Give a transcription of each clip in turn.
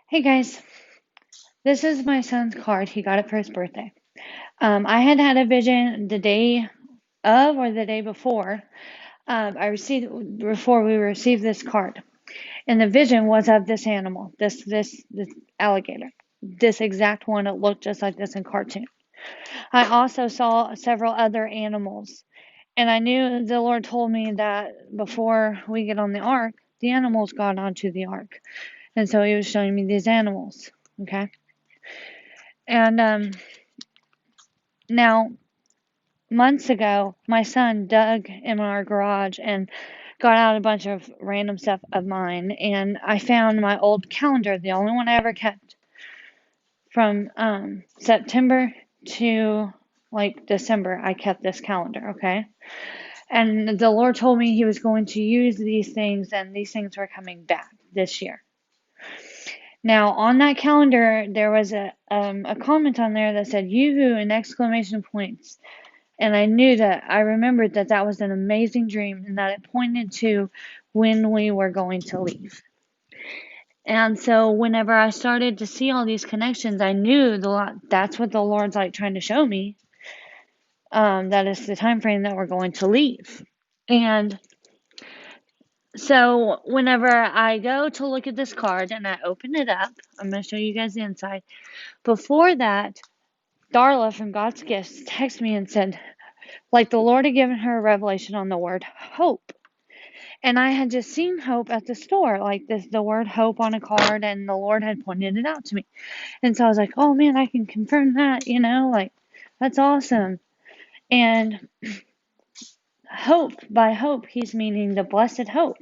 Hey guys, this is my son's card. He got it for his birthday. I had had a vision the day of or the day before. I received before we received this card, and the vision was of this animal, this alligator, this exact one. It looked just like this in cartoon. I also saw several other animals, and I knew the Lord told me that before we get on the ark, the animals got onto the ark, and so He was showing me these animals. Okay, and now months ago, my son dug in our garage and got out a bunch of random stuff of mine, and I found my old calendar, the only one I ever kept, from September to like December. I kept this calendar, okay? And the Lord told me He was going to use these things, and these things were coming back this year. Now, on that calendar, there was a comment on there that said "YoHo" and exclamation points. And I remembered that that was an amazing dream and that it pointed to when we were going to leave. And so whenever I started to see all these connections, I knew that's what the Lord's like trying to show me. That is the time frame that we're going to leave. And so whenever I go to look at this card and I open it up, I'm going to show you guys the inside. Before that, Darla from God's Gifts texted me and said, like the Lord had given her a revelation on the word hope. And I had just seen hope at the store, like the word hope on a card, and the Lord had pointed it out to me. And so I was like, oh man, I can confirm that, like that's awesome. And hope, by hope, he's meaning the blessed hope.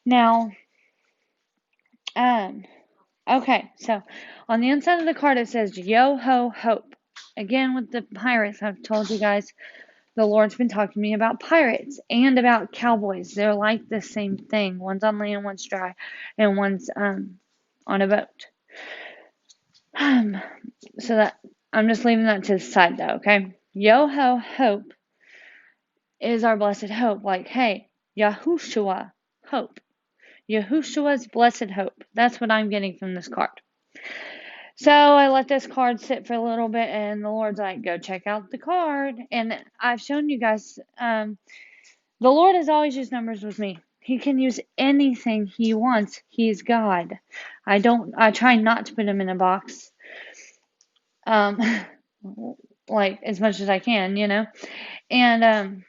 Now, um, okay, so on the inside of the card it says YoHo Hope. Again, with the pirates, I've told you guys the Lord's been talking to me about pirates and about cowboys. They're like the same thing. One's on land, one's dry, and one's on a boat. So that I'm just leaving that to the side though, okay? YoHo Hope is our blessed hope. Like, hey, Yahushua Hope. Yahushua's blessed hope. That's what I'm getting from this card. So I let this card sit for a little bit, and the Lord's like, go check out the card. And I've shown you guys, the Lord has always used numbers with me. He can use anything He wants. He's God. I try not to put Him in a box. Um, like as much as I can, And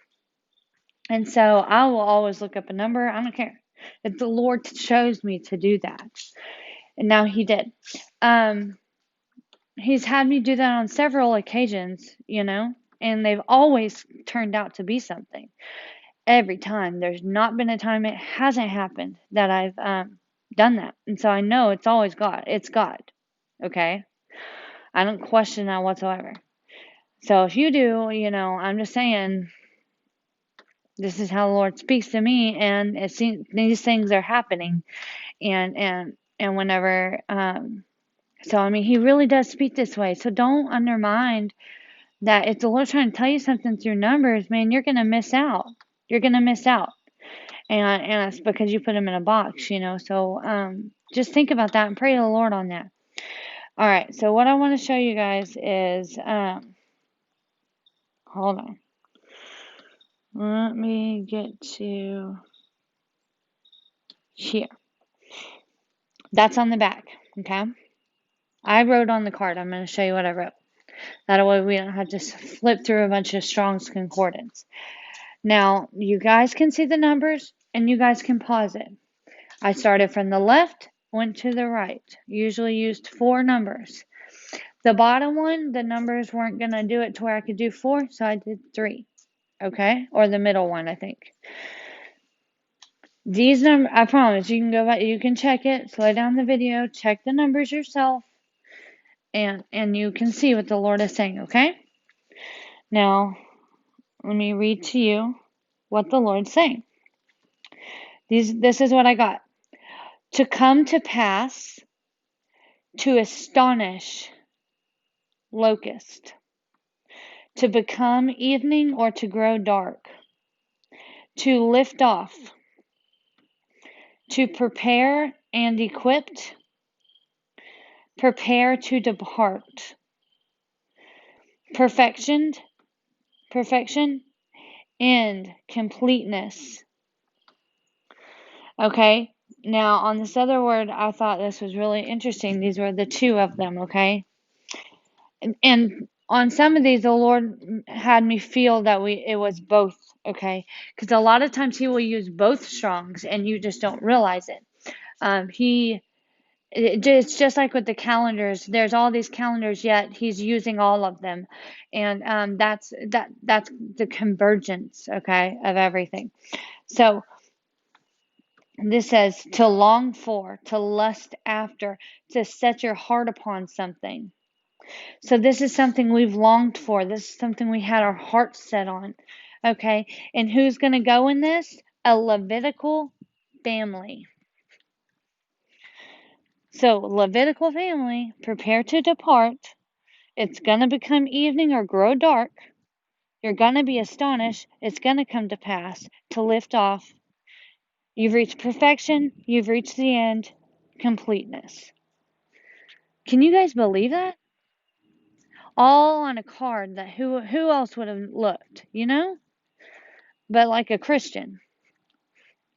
and so I will always look up a number. I don't care. If the Lord chose me to do that. And now He did. Um, he's had me do that on several occasions, and they've always turned out to be something. Every time. There's not been a time it hasn't happened that I've done that. And so I know it's always God. It's God. Okay? I don't question that whatsoever. So if you do, I'm just saying this is how the Lord speaks to me, and it seems these things are happening, and whenever, so I mean, He really does speak this way. So don't undermine that. If the Lord's trying to tell you something through numbers, man, you're gonna miss out. You're gonna miss out, and it's because you put Him in a box, So just think about that and pray to the Lord on that. All right. So what I want to show you guys is, hold on. Let me get to here. That's on the back, okay? I wrote on the card. I'm going to show you what I wrote. That way we don't have to flip through a bunch of Strong's Concordance. Now, you guys can see the numbers, and you guys can pause it. I started from the left, went to the right. Usually used 4 numbers. The bottom one, the numbers weren't going to do it to where I could do 4, so I did 3. Okay? Or the middle one, I think. These numbers, I promise, you can go back, you can check it, slow down the video, check the numbers yourself, and you can see what the Lord is saying, okay? Now, let me read to you what the Lord's saying. This is what I got. To come to pass, to astonish, locust. To become evening or to grow dark. To lift off. To prepare and equipped. prepare to depart. Perfection, and completeness. Okay, now on this other word, I thought this was really interesting. These were the two of them, okay? And on some of these, the Lord had me feel that it was both, okay? Because a lot of times He will use both strongs, and you just don't realize it. It's just like with the calendars. There's all these calendars, yet He's using all of them, and that's the convergence, okay, of everything. So this says to long for, to lust after, to set your heart upon something. So this is something we've longed for. This is something we had our hearts set on. Okay. And who's going to go in this? A Levitical family. So Levitical family, prepare to depart. It's going to become evening or grow dark. You're going to be astonished. It's going to come to pass to lift off. You've reached perfection. You've reached the end. Completeness. Can you guys believe that? All on a card that who else would have looked, you know? But like a Christian.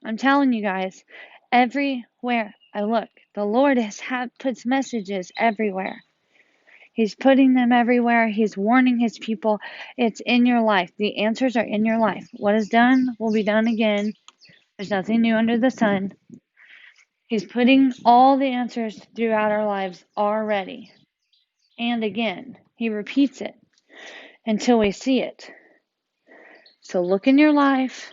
I'm telling you guys, everywhere I look, the Lord puts messages everywhere. He's putting them everywhere. He's warning His people. It's in your life. The answers are in your life. What is done will be done again. There's nothing new under the sun. He's putting all the answers throughout our lives already. And again, He repeats it until we see it. So look in your life.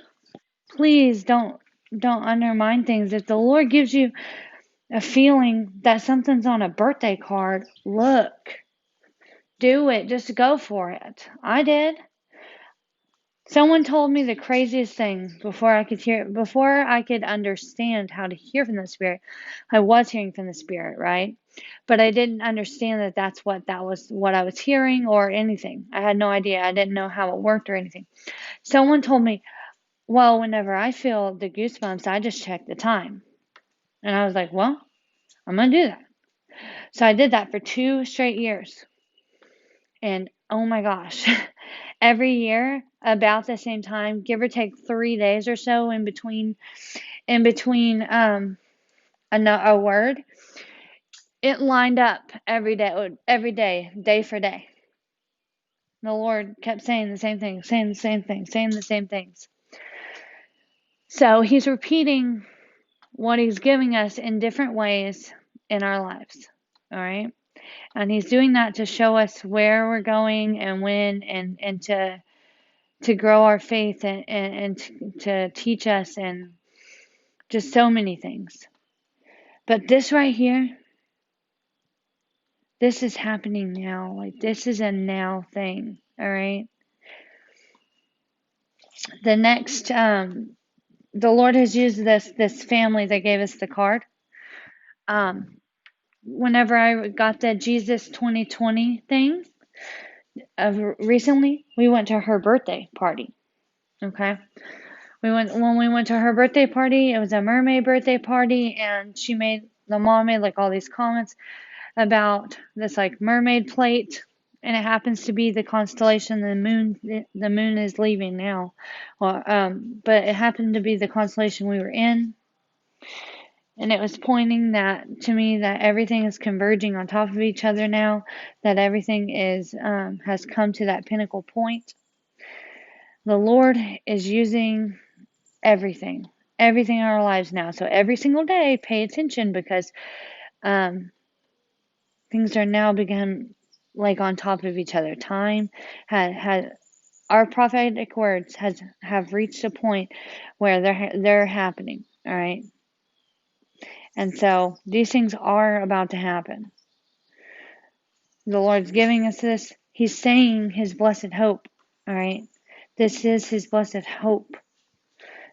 Please don't undermine things. If the Lord gives you a feeling that something's on a birthday card, look. Do it. Just go for it. I did. Someone told me the craziest thing before I could understand how to hear from the Spirit. I was hearing from the Spirit, right? But I didn't understand that was what I was hearing or anything. I had no idea. I didn't know how it worked or anything. Someone told me, well, whenever I feel the goosebumps, I just check the time. And I was like, well, I'm going to do that. So I did that for 2 straight years. And oh my gosh, every year about the same time, give or take 3 days or so in between a word, it lined up every day, day for day. The Lord kept saying the same thing, saying the same thing, saying the same things. So He's repeating what He's giving us in different ways in our lives. All right. And He's doing that to show us where we're going and when, and to grow our faith, and to teach us, and just so many things. But this right here, this is happening now. Like, this is a now thing. All right. The next, the Lord has used this family that gave us the card. Whenever I got the Jesus 2020 thing, recently, we went to her birthday party. Okay. When we went to her birthday party, it was a mermaid birthday party, and the mom made like all these comments about this like mermaid plate, and it happens to be the constellation the moon is leaving now. Well, but it happened to be the constellation we were in. And it was pointing that to me that everything is converging on top of each other now, that everything has come to that pinnacle point. The Lord is using everything in our lives now. So every single day, pay attention, because things are now become like on top of each other. Time had our prophetic words have reached a point where they're happening. All right. And so these things are about to happen. The Lord's giving us this. He's saying His blessed hope. All right. This is His blessed hope.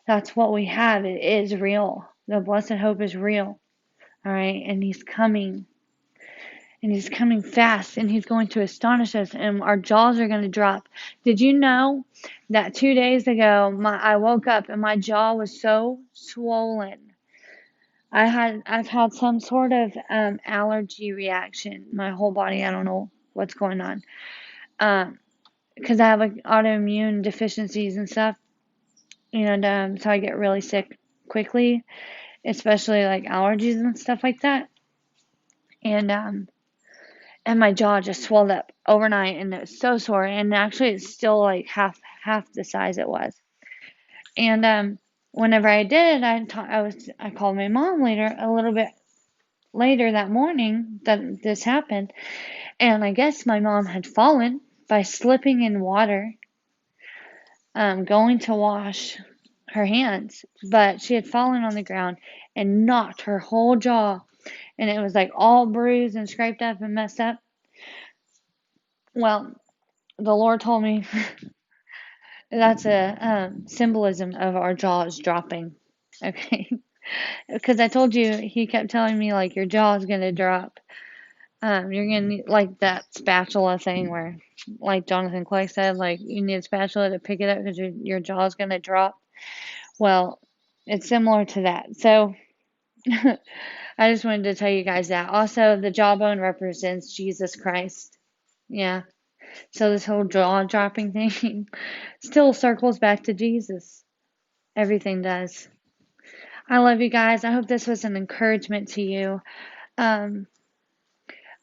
That's what we have. It is real. The blessed hope is real. All right. And He's coming. And He's coming fast. And He's going to astonish us. And our jaws are going to drop. Did you know that 2 days ago, I woke up and my jaw was so swollen? I've had some sort of allergy reaction. My whole body, I don't know what's going on. Because I have like autoimmune deficiencies and stuff, and so I get really sick quickly, especially like allergies and stuff like that. And my jaw just swelled up overnight, and it was so sore. And actually, it's still like half the size it was. And whenever I did, I called my mom a little bit later that morning that this happened, and I guess my mom had fallen by slipping in water, going to wash her hands, but she had fallen on the ground and knocked her whole jaw, and it was like all bruised and scraped up and messed up. Well, the Lord told me that's a symbolism of our jaws dropping. Okay, because I told you he kept telling me like your jaw is gonna drop. You're gonna need like that spatula thing where, like Jonathan Clay said, like you need a spatula to pick it up because your jaw is gonna drop. Well, it's similar to that. So I just wanted to tell you guys that. Also, the jawbone represents Jesus Christ. Yeah. So this whole jaw dropping thing still circles back to Jesus. Everything does. I love you guys. I hope this was an encouragement to you. Um,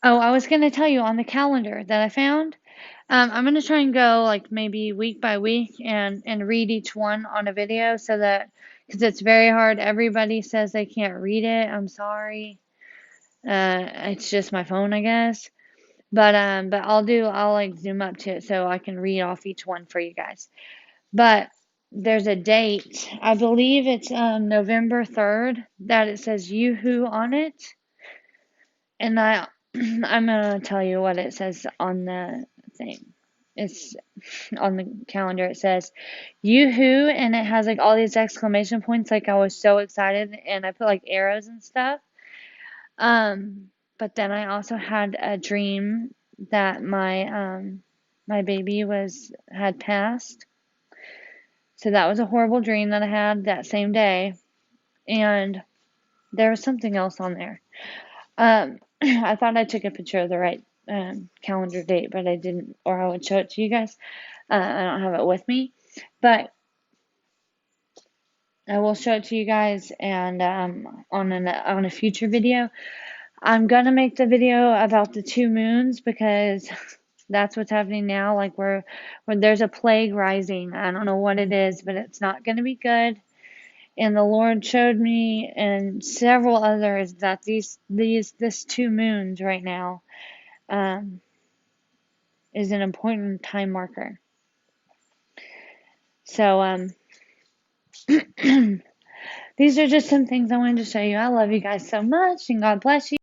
oh, I was going to tell you on the calendar that I found. I'm going to try and go like maybe week by week and read each one on a video so that, because it's very hard. Everybody says they can't read it. I'm sorry. It's just my phone, I guess. But I'll like zoom up to it so I can read off each one for you guys. But there's a date. I believe it's November 3rd that it says YoHo on it. And I'm gonna tell you what it says on the thing. It's on the calendar. It says YoHo, and it has like all these exclamation points. Like I was so excited, and I put like arrows and stuff. But then I also had a dream that my baby had passed. So that was a horrible dream that I had that same day. And there was something else on there. I thought I took a picture of the right calendar date, but I didn't, or I would show it to you guys. I don't have it with me, but I will show it to you guys and on a future video. I'm gonna make the video about the 2 moons because that's what's happening now. Like where there's a plague rising. I don't know what it is, but it's not gonna be good. And the Lord showed me and several others that this 2 moons right now is an important time marker. So these are just some things I wanted to show you. I love you guys so much, and God bless you.